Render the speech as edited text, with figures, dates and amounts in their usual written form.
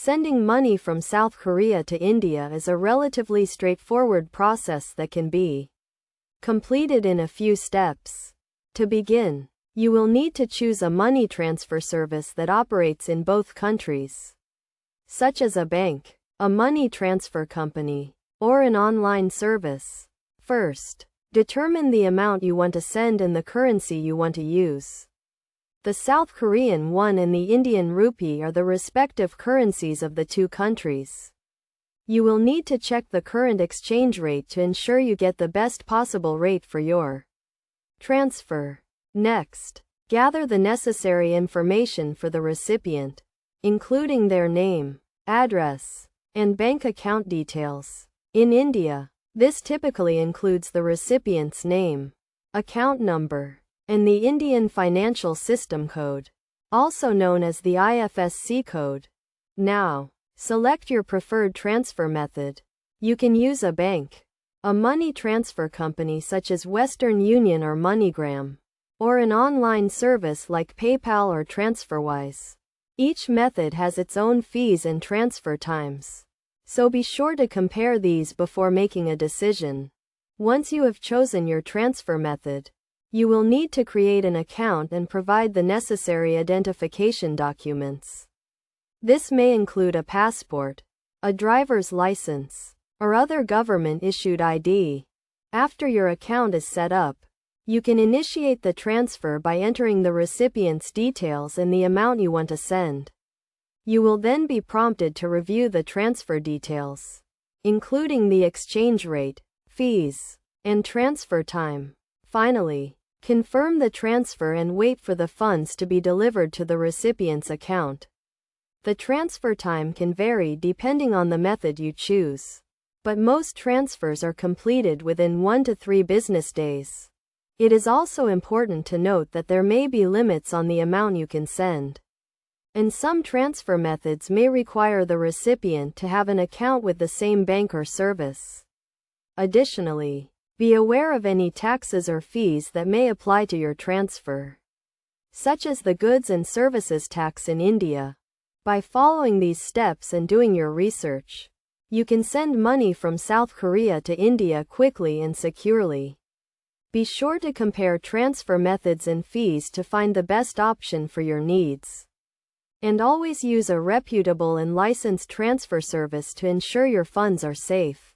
Sending money from South Korea to India is a relatively straightforward process that can be completed in a few steps. To begin, you will need to choose a money transfer service that operates in both countries, such as a bank, a money transfer company, or an online service. First, determine the amount you want to send and the currency you want to use. The South Korean won and the Indian rupee are the respective currencies of the two countries. You will need to check the current exchange rate to ensure you get the best possible rate for your transfer. Next, gather the necessary information for the recipient, including their name, address, and bank account details. In India, this typically includes the recipient's name, account number, and the Indian Financial System Code, also known as the IFSC code. Now, select your preferred transfer method. You can use a bank, a money transfer company such as Western Union or MoneyGram, or an online service like PayPal or TransferWise. Each method has its own fees and transfer times, so be sure to compare these before making a decision. Once you have chosen your transfer method, you will need to create an account and provide the necessary identification documents. This may include a passport, a driver's license, or other government-issued ID. After your account is set up, you can initiate the transfer by entering the recipient's details and the amount you want to send. You will then be prompted to review the transfer details, including the exchange rate, fees, and transfer time. Finally, confirm the transfer and wait for the funds to be delivered to the recipient's account. The transfer time can vary depending on the method you choose, but most transfers are completed within 1 to 3 business days. It is also important to note that there may be limits on the amount you can send, and some transfer methods may require the recipient to have an account with the same bank or service. Additionally, be aware of any taxes or fees that may apply to your transfer, such as the goods and services tax in India. By following these steps and doing your research, you can send money from South Korea to India quickly and securely. Be sure to compare transfer methods and fees to find the best option for your needs. And always use a reputable and licensed transfer service to ensure your funds are safe.